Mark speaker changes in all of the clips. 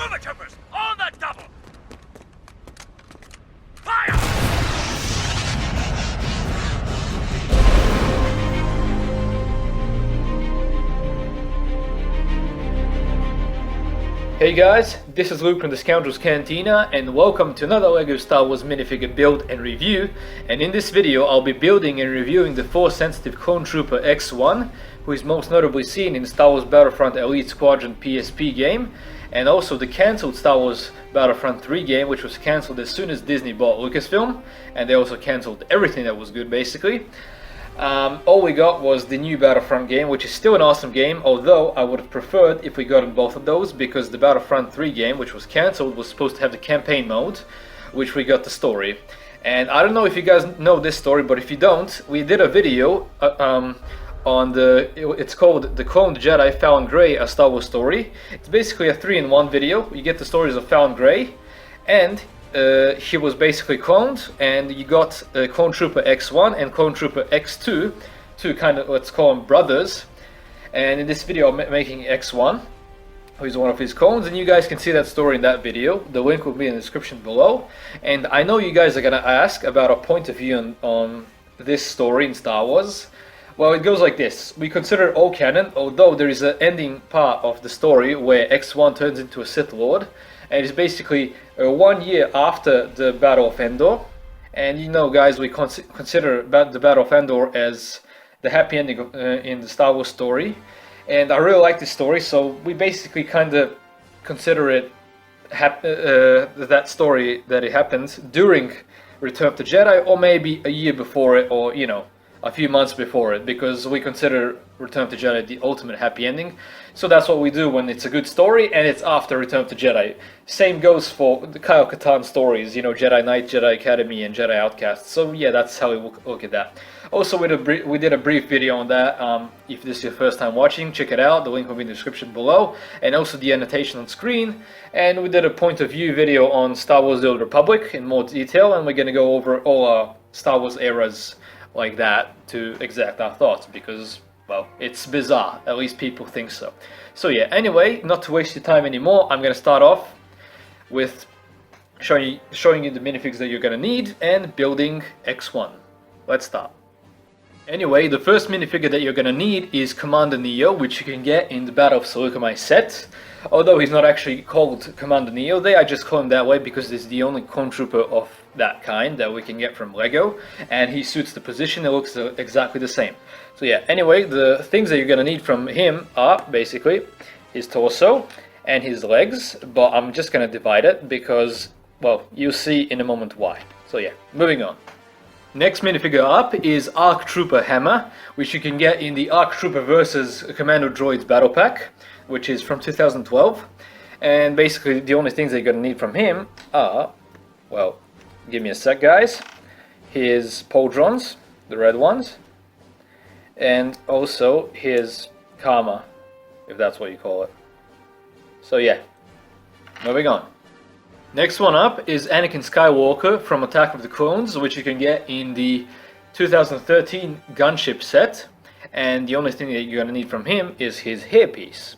Speaker 1: Move it, troopers! On the double! Fire!
Speaker 2: Hey guys, this is Luke from the Scoundrel's Cantina and welcome to another LEGO Star Wars minifigure build and review. And in this video I'll be building and reviewing the Force Sensitive Clone Trooper X1, who is most notably seen in Star Wars Battlefront Elite Squadron PSP game, and also the cancelled Star Wars Battlefront 3 game, which was cancelled as soon as Disney bought Lucasfilm, and they also cancelled everything that was good basically. All we got was the new Battlefront game, which is still an awesome game, although I would have preferred if we gotten both of those, because the Battlefront 3 game, which was cancelled, was supposed to have the campaign mode, which we got the story. And I don't know if you guys know this story, but if you don't, we did a video on it's called The Cloned Jedi Fallon Grey, a Star Wars story. It's basically a 3-in-1 video. You get the stories of Fallon Grey, and he was basically cloned, and you got Clone Trooper X1 and Clone Trooper X2, two kind of, let's call them brothers. And in this video I'm making X1, who is one of his clones, and you guys can see that story in that video. The link will be in the description below. And I know you guys are gonna ask about a point of view on this story in Star Wars. Well, it goes like this. We consider it all canon, although there is an ending part of the story where X1 turns into a Sith Lord, and it's basically 1 year after the Battle of Endor. And you know, guys, we consider the Battle of Endor as the happy ending in the Star Wars story. And I really like this story, so we basically kind of consider it that story that it happens during Return of the Jedi, or maybe a year before it, or you know, a few months before it, because we consider Return of the Jedi the ultimate happy ending. So that's what we do when it's a good story and it's after Return of the Jedi. Same goes for the Kyle Katarn stories, you know, Jedi Knight, Jedi Academy, and Jedi Outcast. So yeah, that's how we look at that. Also, we did a brief video on that. If this is your first time watching, check it out. The link will be in the description below, and also the annotation on screen. And we did a point of view video on Star Wars: The Old Republic in more detail, and we're gonna go over all our Star Wars eras like that to exact our thoughts, because, well, it's bizarre, at least people think so. So yeah, anyway, not to waste your time anymore, I'm gonna start off with showing you the minifigs that you're gonna need and building X1. Let's start. Anyway, the first minifigure that you're gonna need is Commander Neo, which you can get in the Battle of Seleucami set. Although he's not actually called Commander Neo, I just call him that way because he's the only clone trooper of that kind that we can get from LEGO, and he suits the position. It looks exactly the same. So yeah, anyway, the things that you're gonna need from him are basically his torso and his legs, but I'm just gonna divide it because, well, you'll see in a moment why. So yeah, moving on. Next minifigure up is ARC Trooper Hammer, which you can get in the ARC Trooper vs. Commando Droids Battle Pack, which is from 2012. And basically the only things that you're gonna need from him are, well, give me a sec, guys, his pauldrons, the red ones, and also his Karma, if that's what you call it. So yeah, moving on. Next one up is Anakin Skywalker from Attack of the Clones, which you can get in the 2013 Gunship set, and the only thing that you're gonna need from him is his hairpiece.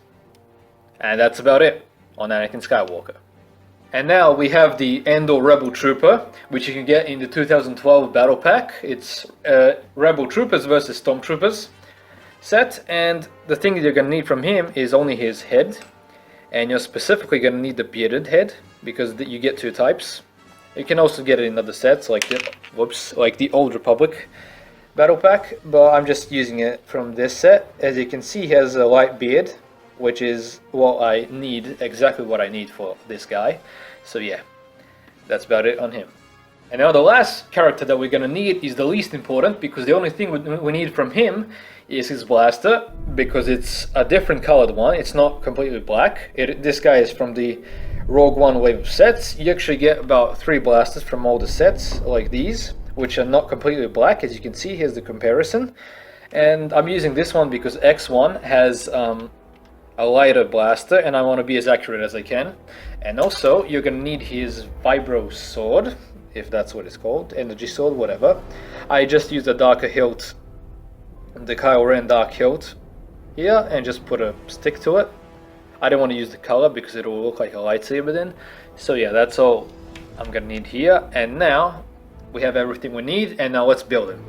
Speaker 2: And that's about it on Anakin Skywalker. And now we have the Endor Rebel Trooper, which you can get in the 2012 Battle Pack. It's Rebel Troopers versus Stormtroopers set, and the thing that you're going to need from him is only his head, and you're specifically going to need the bearded head, because you get two types. You can also get it in other sets, like the Old Republic Battle Pack, but I'm just using it from this set. As you can see, he has a light beard, which is what I need, exactly what I need for this guy. So yeah, that's about it on him. And now the last character that we're gonna need is the least important, because the only thing we need from him is his blaster, because it's a different colored one. It's not completely black. This guy is from the Rogue One wave of sets. You actually get about 3 blasters from all the sets like these, which are not completely black. As you can see, here's the comparison. And I'm using this one because X1 has a lighter blaster, and I want to be as accurate as I can. And also, you're going to need his Vibro Sword, if that's what it's called, Energy Sword, whatever. I just used a darker hilt, the Kylo Ren Dark Hilt here, and just put a stick to it. I don't want to use the color because it will look like a lightsaber then. So yeah, that's all I'm gonna need here. And now we have everything we need, and now let's build it.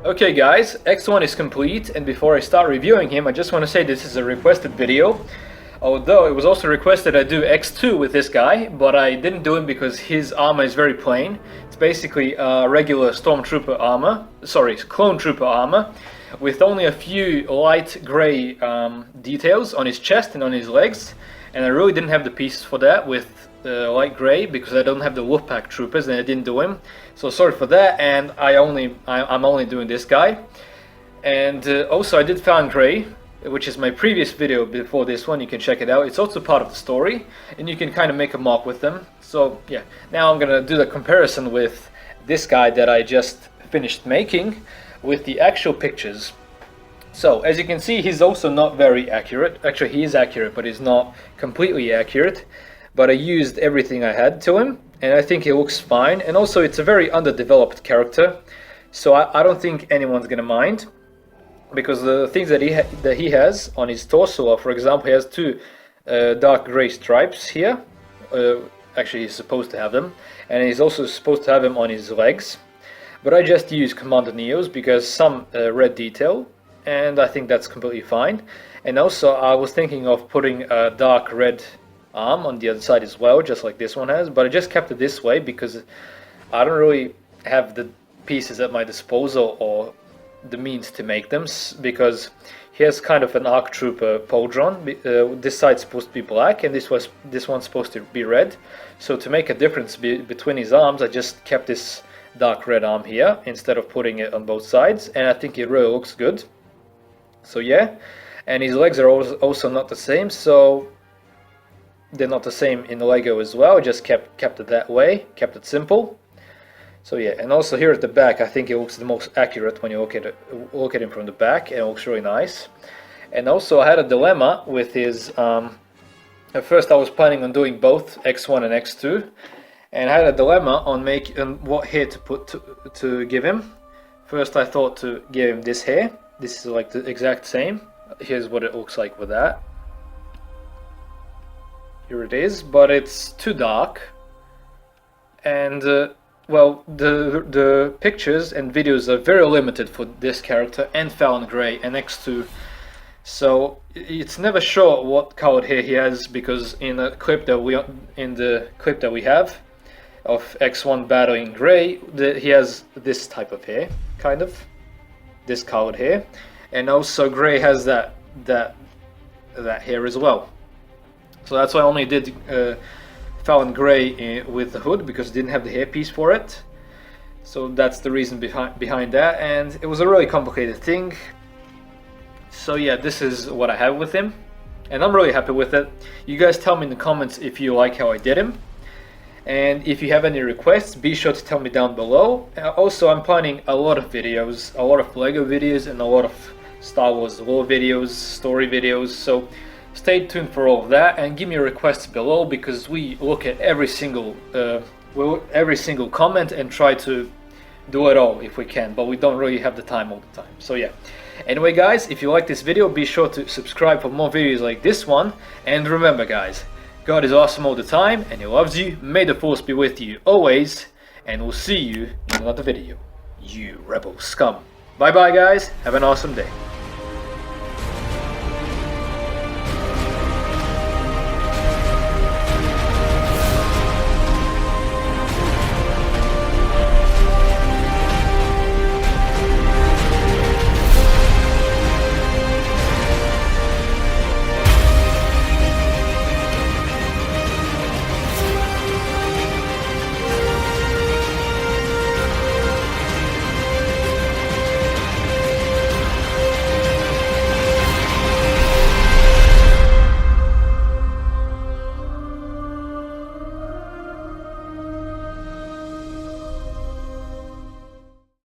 Speaker 2: Okay guys, X1 is complete, and before I start reviewing him, I just want to say this is a requested video. Although it was also requested I do X2 with this guy, but I didn't do him because his armor is very plain. It's basically regular stormtrooper armor, sorry, clone trooper armor, with only a few light grey details on his chest and on his legs. And I really didn't have the pieces for that with light grey because I don't have the Wolfpack troopers and I didn't do him. So sorry for that, and I'm only doing this guy. And also I did found grey, which is my previous video before this one. You can check it out. It's also part of the story, and you can kind of make a mock with them. So yeah, now I'm gonna do the comparison with this guy that I just finished making with the actual pictures. So as you can see, he's also not very accurate. Actually, he is accurate, but he's not completely accurate. But I used everything I had to him, and I think he looks fine. And also it's a very underdeveloped character, so I don't think anyone's gonna mind, because the things that he has on his torso, for example, he has two dark grey stripes here. Actually, he's supposed to have them, and he's also supposed to have them on his legs. But I just use Commander Neo's because some red detail, and I think that's completely fine. And also I was thinking of putting a dark red arm on the other side as well, just like this one has, but I just kept it this way because I don't really have the pieces at my disposal or the means to make them, because he has kind of an ARC Trooper pauldron. This side's supposed to be black and this one's supposed to be red. So to make a difference between his arms, I just kept this dark red arm here instead of putting it on both sides, and I think it really looks good. So yeah, and his legs are also not the same, so they're not the same in the Lego as well. Just kept it that way, kept it simple. So yeah, and also here at the back, I think it looks the most accurate when you look at him from the back, and it looks really nice. And also I had a dilemma with his. At first I was planning on doing both X1 and X2, and I had a dilemma on what hair to put to give him. First I thought to give him this hair. This is like the exact same. Here's what it looks like with that. Here it is, but it's too dark, and well, the pictures and videos are very limited for this character and Fallon Grey and X2, so it's never sure what colored hair he has, because in the clip that we have of X1 battling Grey, he has this type of hair, kind of this colored hair, and also Grey has that hair as well. So that's why I only did Fallon Grey with the hood, because it didn't have the hairpiece for it. So that's the reason behind that, and it was a really complicated thing. So yeah, this is what I have with him, and I'm really happy with it. You guys tell me in the comments if you like how I did him, and if you have any requests, be sure to tell me down below. Also, I'm planning a lot of videos, a lot of Lego videos, and a lot of Star Wars lore videos, story videos, so stay tuned for all of that, and give me requests below, because we look at every single comment and try to do it all if we can, but we don't really have the time all the time. So yeah, anyway guys, if you like this video, be sure to subscribe for more videos like this one, and remember guys, God is awesome all the time, and He loves you. May the Force be with you always, and we'll see you in another video, you rebel scum. Bye bye guys, have an awesome day.